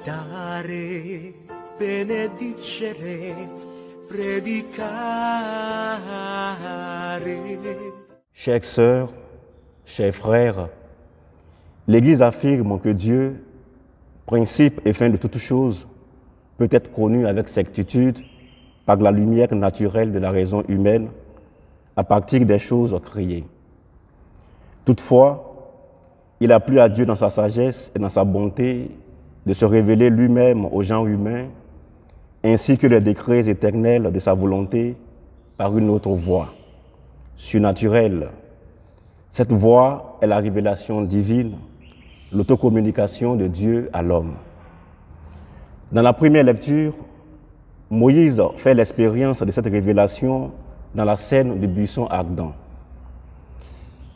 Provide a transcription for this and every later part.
dare, benedicere, predicare. Chères sœurs, chers frères, l'Église affirme que Dieu, principe et fin de toutes choses, peut être connu avec certitude par la lumière naturelle de la raison humaine à partir des choses créées. Toutefois, il a plu à Dieu dans sa sagesse et dans sa bonté de se révéler lui-même au genre humain, ainsi que les décrets éternels de sa volonté par une autre voie, surnaturelle. Cette voie est la révélation divine, l'autocommunication de Dieu à l'homme. Dans la première lecture, Moïse fait l'expérience de cette révélation dans la scène du buisson ardent.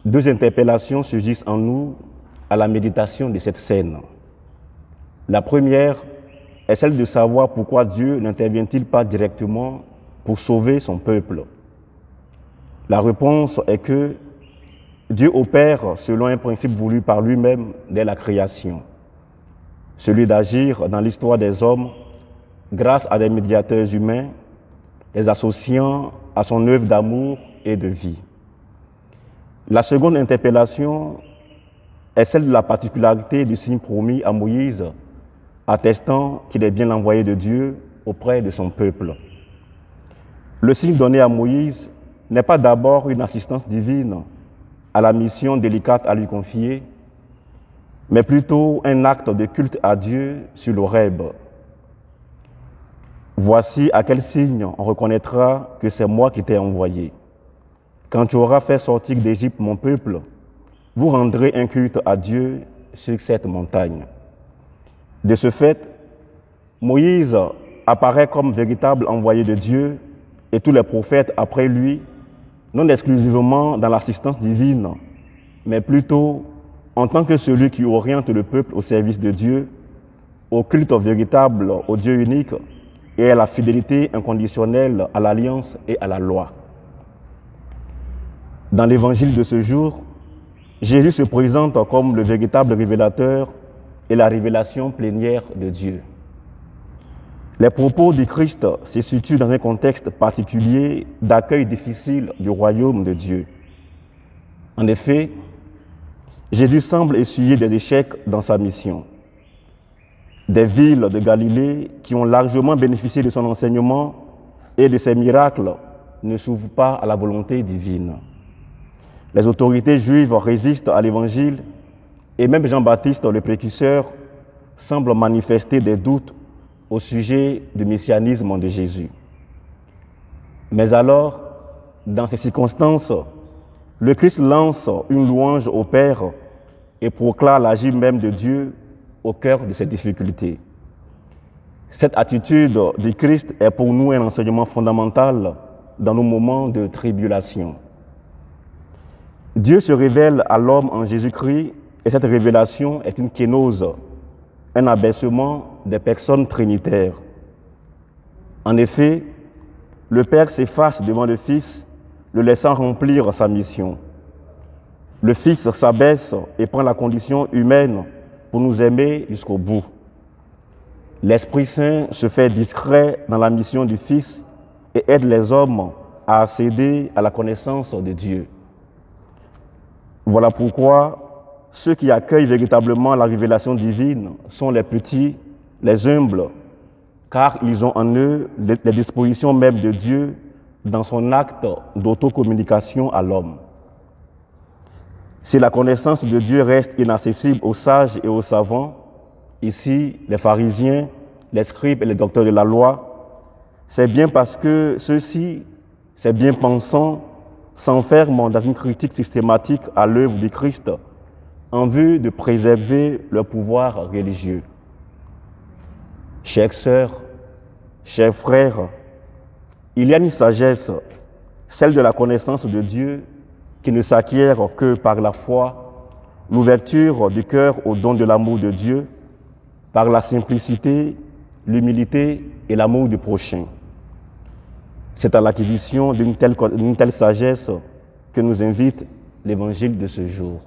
Deux interpellations surgissent en nous à la méditation de cette scène. La première est celle de savoir pourquoi Dieu n'intervient-il pas directement pour sauver son peuple. La réponse est que Dieu opère selon un principe voulu par lui-même dès la création, celui d'agir dans l'histoire des hommes grâce à des médiateurs humains, les associant à son œuvre d'amour et de vie. La seconde interpellation est celle de la particularité du signe promis à Moïse, attestant qu'il est bien l'envoyé de Dieu auprès de son peuple. Le signe donné à Moïse n'est pas d'abord une assistance divine à la mission délicate à lui confier, mais plutôt un acte de culte à Dieu sur l'Horeb. Voici à quel signe on reconnaîtra que c'est moi qui t'ai envoyé. Quand tu auras fait sortir d'Égypte mon peuple, vous rendrez un culte à Dieu sur cette montagne. De ce fait, Moïse apparaît comme véritable envoyé de Dieu et tous les prophètes après lui, non exclusivement dans l'assistance divine, mais plutôt en tant que celui qui oriente le peuple au service de Dieu, au culte véritable au Dieu unique et à la fidélité inconditionnelle à l'alliance et à la loi. Dans l'évangile de ce jour, Jésus se présente comme le véritable révélateur et la révélation plénière de Dieu. Les propos du Christ se situent dans un contexte particulier d'accueil difficile du royaume de Dieu. En effet, Jésus semble essuyer des échecs dans sa mission. Des villes de Galilée qui ont largement bénéficié de son enseignement et de ses miracles ne s'ouvrent pas à la volonté divine. Les autorités juives résistent à l'Évangile et même Jean-Baptiste, le précurseur, semble manifester des doutes au sujet du messianisme de Jésus. Mais alors, dans ces circonstances, le Christ lance une louange au Père et proclame l'agir même de Dieu au cœur de ces difficultés. Cette attitude du Christ est pour nous un enseignement fondamental dans nos moments de tribulation. Dieu se révèle à l'homme en Jésus-Christ et cette révélation est une kénose, un abaissement des personnes trinitaires. En effet, le Père s'efface devant le Fils, le laissant remplir sa mission. Le Fils s'abaisse et prend la condition humaine pour nous aimer jusqu'au bout. L'Esprit Saint se fait discret dans la mission du Fils et aide les hommes à accéder à la connaissance de Dieu. Voilà pourquoi ceux qui accueillent véritablement la révélation divine sont les petits, les humbles, car ils ont en eux les dispositions même de Dieu dans son acte d'autocommunication à l'homme. Si la connaissance de Dieu reste inaccessible aux sages et aux savants, ici les pharisiens, les scribes et les docteurs de la loi, c'est bien parce que ceux-ci, ces bien-pensants, s'enferment dans une critique systématique à l'œuvre du Christ en vue de préserver leur pouvoir religieux. Chères sœurs, chers frères, il y a une sagesse, celle de la connaissance de Dieu, qui ne s'acquiert que par la foi, l'ouverture du cœur au don de l'amour de Dieu, par la simplicité, l'humilité et l'amour du prochain. C'est à l'acquisition d'une telle sagesse que nous invite l'Évangile de ce jour.